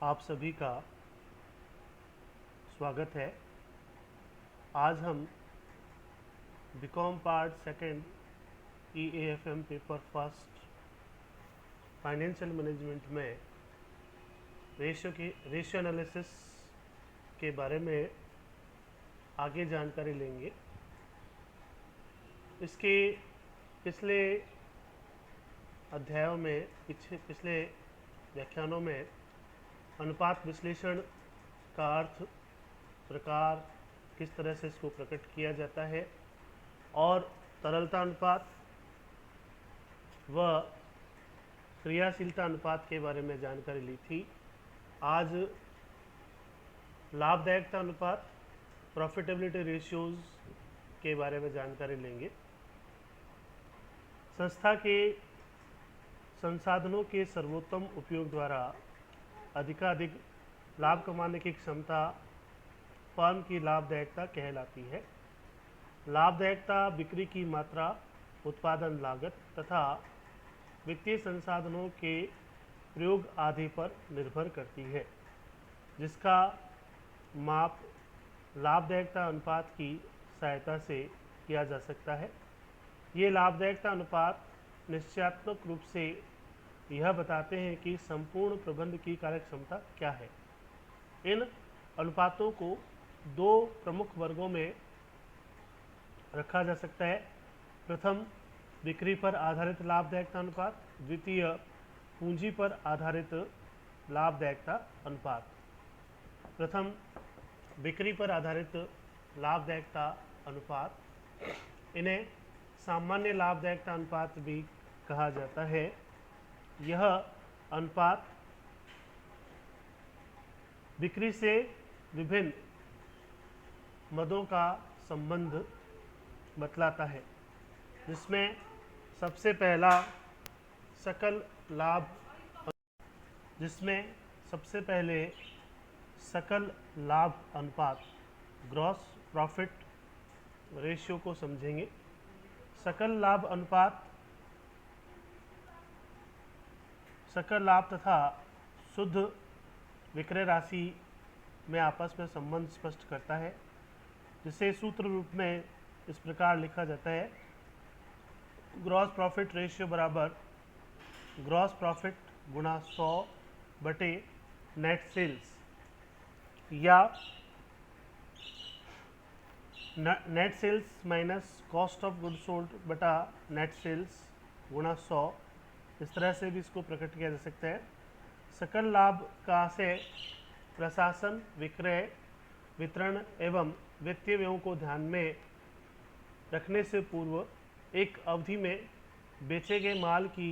आप सभी का स्वागत है। आज हम BCom part second EAFM paper first financial management में रेशियो एनालिसिस के बारे में आगे जानकारी लेंगे। इसके पिछले अध्यायों में पिछले व्याख्यानों में अनुपात विश्लेषण का अर्थ, प्रकार, किस तरह से इसको प्रकट किया जाता है और तरलता अनुपात व क्रियाशीलता अनुपात के बारे में जानकारी ली थी। आज लाभदायकता अनुपात, प्रॉफिटेबिलिटी रेशियोज के बारे में जानकारी लेंगे। संस्था के संसाधनों के सर्वोत्तम उपयोग द्वारा अधिकाधिक लाभ कमाने की क्षमता फर्म की लाभदायकता कहलाती है। लाभदायकता बिक्री की मात्रा, उत्पादन लागत तथा वित्तीय संसाधनों के प्रयोग आदि पर निर्भर करती है, जिसका माप लाभदायकता अनुपात की सहायता से किया जा सकता है। ये लाभदायकता अनुपात निश्चयात्मक रूप से यह बताते हैं कि संपूर्ण प्रबंध की कार्यक्षमता क्या है। इन अनुपातों को दो प्रमुख वर्गों में रखा जा सकता है। प्रथम, बिक्री पर आधारित लाभदायकता अनुपात। द्वितीय, पूंजी पर आधारित लाभदायकता अनुपात। प्रथम, बिक्री पर आधारित लाभदायकता अनुपात। इन्हें सामान्य लाभदायकता अनुपात भी कहा जाता है। यह अनुपात बिक्री से विभिन्न मदों का संबंध बतलाता है, जिसमें सबसे पहले सकल लाभ अनुपात, ग्रॉस प्रॉफिट रेशियो को समझेंगे। सकल लाभ अनुपात सकल लाभ तथा शुद्ध विक्रय राशि में आपस में संबंध स्पष्ट करता है, जिसे सूत्र रूप में इस प्रकार लिखा जाता है: ग्रॉस प्रॉफिट रेशियो बराबर ग्रॉस प्रॉफिट गुणा 100 बटे नेट सेल्स, या net sales minus cost of goods sold बटा नेट सेल्स गुणा 100। इस तरह से भी इसको प्रकट किया जा सकता है। सकल लाभ का से प्रशासन, विक्रय, वितरण एवं वित्तीय व्ययों को ध्यान में रखने से पूर्व एक अवधि में बेचे गए माल की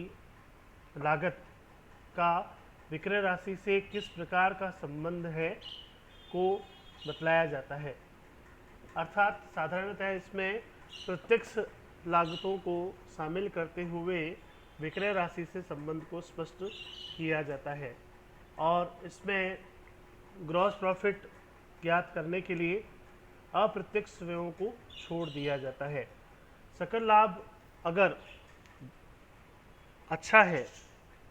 लागत का विक्रय राशि से किस प्रकार का संबंध है को बतलाया जाता है। अर्थात साधारणतः इसमें प्रत्यक्ष लागतों को शामिल करते हुए विक्रय राशि से संबंध को स्पष्ट किया जाता है, और इसमें ग्रॉस प्रॉफिट ज्ञात करने के लिए अप्रत्यक्ष व्ययों को छोड़ दिया जाता है। सकल लाभ अगर अच्छा है,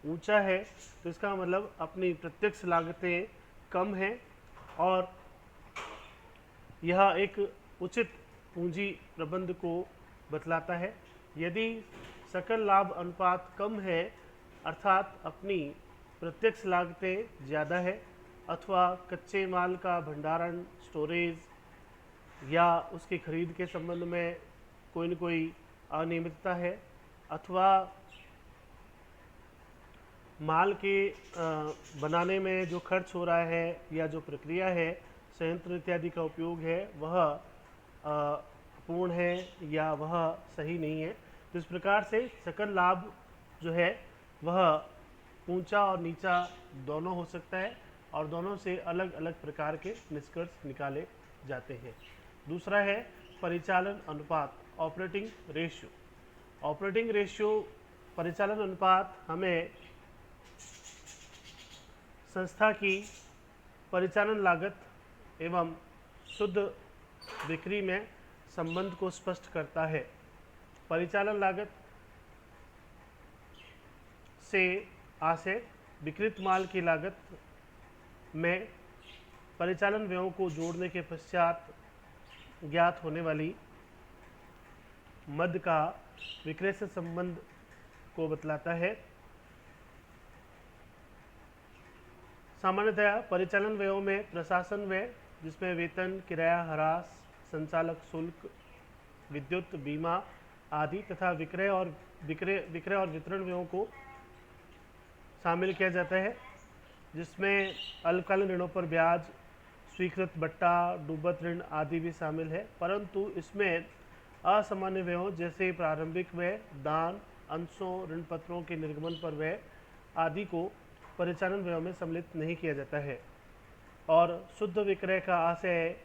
ऊंचा है, तो इसका मतलब अपनी प्रत्यक्ष लागतें कम हैं और यह एक उचित पूंजी प्रबंध को बतलाता है। यदि सकल लाभ अनुपात कम है, अर्थात अपनी प्रत्यक्ष लागतें ज़्यादा है, अथवा कच्चे माल का भंडारण, स्टोरेज या उसकी खरीद के संबंध में कोई न कोई अनियमितता है, अथवा माल के बनाने में जो खर्च हो रहा है या जो प्रक्रिया है, संयंत्र इत्यादि का उपयोग है, वह पूर्ण है या वह सही नहीं है। तो इस प्रकार से सकल लाभ जो है वह ऊंचा और नीचा दोनों हो सकता है, और दोनों से अलग अलग प्रकार के निष्कर्ष निकाले जाते हैं। दूसरा है परिचालन अनुपात, ऑपरेटिंग रेशियो। ऑपरेटिंग रेशियो, परिचालन अनुपात हमें संस्था की परिचालन लागत एवं शुद्ध बिक्री में संबंध को स्पष्ट करता है। परिचालन लागत से आशय विकृत माल की लागत में परिचालन व्ययों को जोड़ने के पश्चात ज्ञात होने वाली मद का विक्रय से संबंध को बतलाता है। सामान्यतया परिचालन व्ययों में प्रशासन व्यय, जिसमें वेतन, किराया, ह्रास, संचालक शुल्क, विद्युत, बीमा आदि तथा विक्रय और वितरण व्ययों को शामिल किया जाता है, जिसमें अल्पकालीन ऋणों पर ब्याज, स्वीकृत बट्टा, डूबत ऋण आदि भी शामिल है। परंतु इसमें असामान्य व्ययों जैसे प्रारंभिक व्यय, दान, अंशों, ऋण पत्रों के निर्गमन पर व्यय आदि को परिचालन व्ययों में सम्मिलित नहीं किया जाता है। और शुद्ध विक्रय का आशय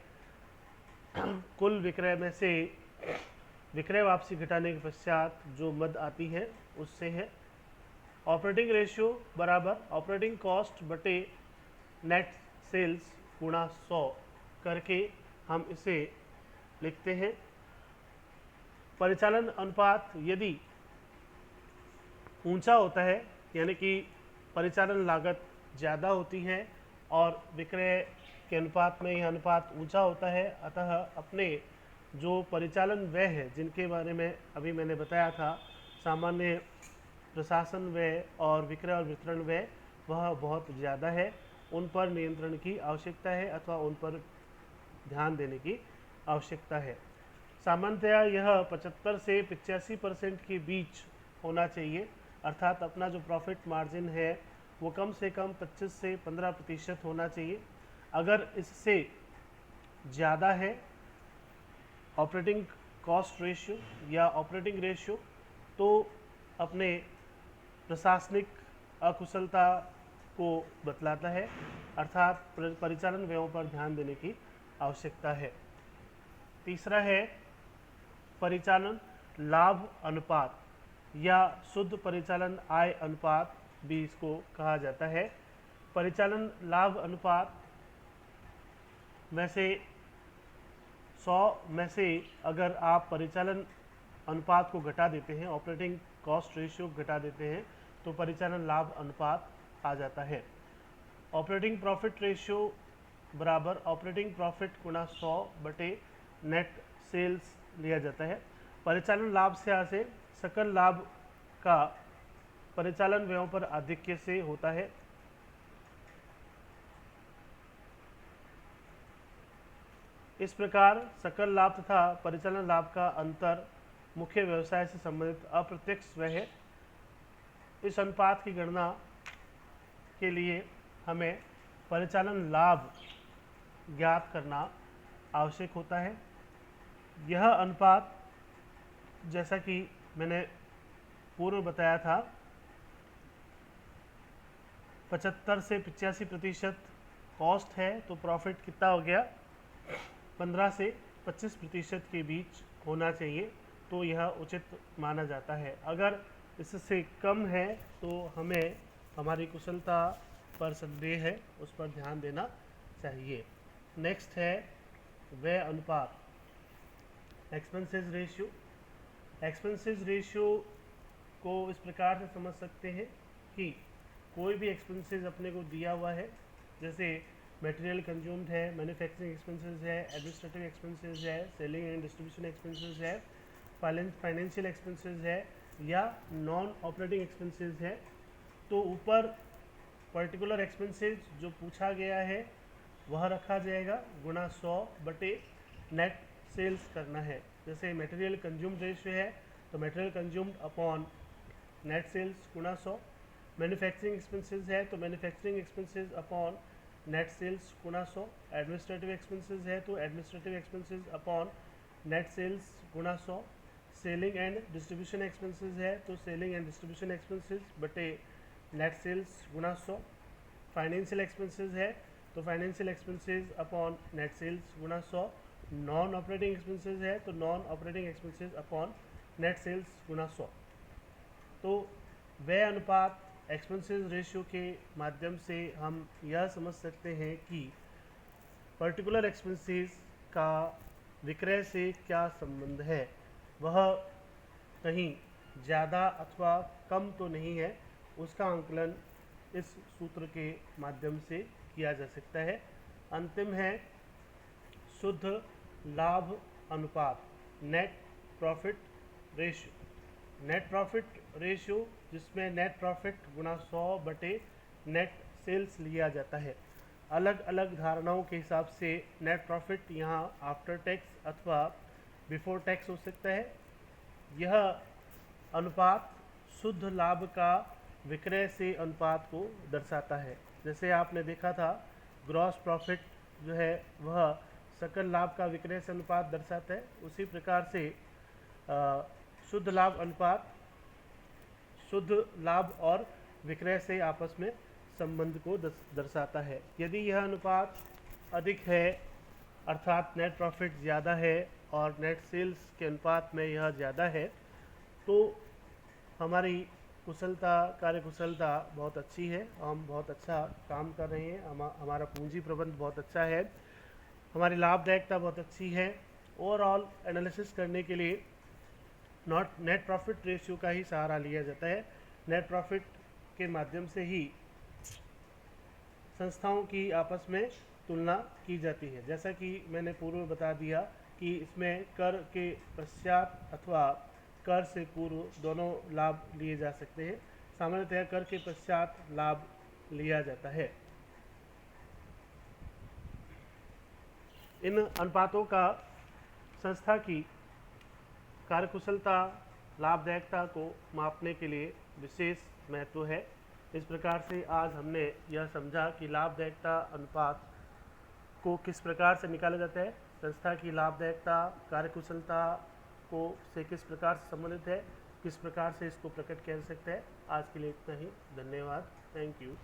कुल विक्रय में से विक्रय वापसी घटाने के पश्चात जो मद आती है उससे है। ऑपरेटिंग रेशियो बराबर ऑपरेटिंग कॉस्ट बटे नेट सेल्स गुणा 100 करके हम इसे लिखते हैं। परिचालन अनुपात यदि ऊंचा होता है, यानी कि परिचालन लागत ज़्यादा होती है और विक्रय के अनुपात में यह अनुपात ऊंचा होता है, अतः अपने जो परिचालन व्यय है जिनके बारे में अभी मैंने बताया था, सामान्य प्रशासन व्यय और विक्रय और वितरण व्यय, वह बहुत ज़्यादा है, उन पर नियंत्रण की आवश्यकता है अथवा उन पर ध्यान देने की आवश्यकता है। सामान्यतया यह 75 से 85% के बीच होना चाहिए, अर्थात अपना जो प्रॉफिट मार्जिन है वो कम से कम 25 से 15% होना चाहिए। अगर इससे ज़्यादा है ऑपरेटिंग कॉस्ट रेशियो या ऑपरेटिंग रेशियो, तो अपने प्रशासनिक अकुशलता को बतलाता है, अर्थात परिचालन व्ययों पर ध्यान देने की आवश्यकता है। तीसरा है परिचालन लाभ अनुपात या शुद्ध परिचालन आय अनुपात भी इसको कहा जाता है। परिचालन लाभ अनुपात में से 100 में से अगर आप परिचालन अनुपात को घटा देते हैं, ऑपरेटिंग कॉस्ट रेशियो घटा देते हैं, तो परिचालन लाभ अनुपात आ जाता है। ऑपरेटिंग प्रॉफिट रेशियो बराबर ऑपरेटिंग प्रॉफिट गुणा 100 बटे नेट सेल्स लिया जाता है। परिचालन लाभ से आशय सकल लाभ का परिचालन व्ययों पर आधिक्य से होता है। इस प्रकार सकल लाभ तथा परिचालन लाभ का अंतर मुख्य व्यवसाय से संबंधित अप्रत्यक्ष व्यय है। इस अनुपात की गणना के लिए हमें परिचालन लाभ ज्ञात करना आवश्यक होता है। यह अनुपात, जैसा कि मैंने पूर्व बताया था, 75 से 85% कॉस्ट है, तो प्रॉफिट कितना हो गया, 15 से 25% के बीच होना चाहिए, तो यह उचित माना जाता है। अगर इससे कम है तो हमें हमारी कुशलता पर संदेह है, उस पर ध्यान देना चाहिए। नेक्स्ट है व्यय अनुपात, एक्सपेंसेस रेशियो। एक्सपेंसेस रेशियो को इस प्रकार से समझ सकते हैं कि कोई भी एक्सपेंसेस अपने को दिया हुआ है, जैसे मटेरियल कंज्यूम्ड है, मैन्युफैक्चरिंग एक्सपेंसेस है, एडमिनिस्ट्रेटिव एक्सपेंसेस है, सेलिंग एंड डिस्ट्रीब्यूशन एक्सपेंसेस है, फाइनेंशियल एक्सपेंसेस है या नॉन ऑपरेटिंग एक्सपेंसेस है, तो ऊपर पर्टिकुलर एक्सपेंसेस जो पूछा गया है वह रखा जाएगा, गुणा 100 बटे नेट सेल्स करना है। जैसे मटेरियल कंज्यूम्ड रेशियो है तो material consumed upon net sales गुणा 100, मैन्युफैक्चरिंग एक्सपेंसेस है तो manufacturing expenses upon net sales गुणा 100, एडमिनिस्ट्रेटिव एक्सपेंसेस है तो administrative expenses upon net sales गुणा 100, सेलिंग एंड डिस्ट्रीब्यूशन एक्सपेंसेस है तो सेलिंग एंड डिस्ट्रीब्यूशन एक्सपेंसेस बटे नेट सेल्स गुणा 100, फाइनेंशियल एक्सपेंसेस है तो financial expenses upon net sales गुणा 100, नॉन ऑपरेटिंग एक्सपेंसेस है तो non operating expenses upon net sales गुणा 100। तो व्यय अनुपात एक्सपेंसेस रेशियो के माध्यम से हम यह समझ सकते हैं कि पर्टिकुलर एक्सपेंसेस का विक्रय से क्या संबंध है, वह कहीं ज़्यादा अथवा कम तो नहीं है, उसका आंकलन इस सूत्र के माध्यम से किया जा सकता है। अंतिम है शुद्ध लाभ अनुपात, net profit ratio. Net profit ratio जिसमें नेट प्रॉफिट गुणा 100 बटे नेट सेल्स लिया जाता है। अलग अलग धारणाओं के हिसाब से नेट प्रॉफिट यहाँ आफ्टर टैक्स अथवा बिफोर टैक्स हो सकता है। यह अनुपात शुद्ध लाभ का विक्रय से अनुपात को दर्शाता है। जैसे आपने देखा था ग्रॉस प्रॉफिट जो है वह सकल लाभ का विक्रय से अनुपात दर्शाता है, उसी प्रकार से शुद्ध लाभ अनुपात शुद्ध लाभ और विक्रय से आपस में संबंध को दर्शाता है। यदि यह अनुपात अधिक है अर्थात नेट प्रॉफिट ज़्यादा है और नेट सेल्स के अनुपात में यह ज़्यादा है तो हमारी कार्यकुशलता बहुत अच्छी है, हम बहुत अच्छा काम कर रहे हैं, हमारा पूंजी प्रबंध बहुत अच्छा है, हमारी लाभदायकता बहुत अच्छी है। ओवरऑल एनालिसिस करने के लिए नेट प्रॉफिट रेशियो का ही सहारा लिया जाता है। नेट प्रॉफिट के माध्यम से ही संस्थाओं की आपस में तुलना की जाती है। जैसा कि मैंने पूर्व में बता दिया कि इसमें कर के पश्चात अथवा कर से पूर्व दोनों लाभ लिए जा सकते हैं। सामान्यतः कर के पश्चात लाभ लिया जाता है। इन अनुपातों का संस्था की कार्यकुशलता लाभदायकता को मापने के लिए विशेष महत्व है। इस प्रकार से आज हमने यह समझा कि लाभदायकता अनुपात को किस प्रकार से निकाला जाता है, संस्था की लाभदायकता कार्यकुशलता को से किस प्रकार से संबंधित है, किस प्रकार से इसको प्रकट किया जा सकता है। आज के लिए इतना ही, धन्यवाद, थैंक यू।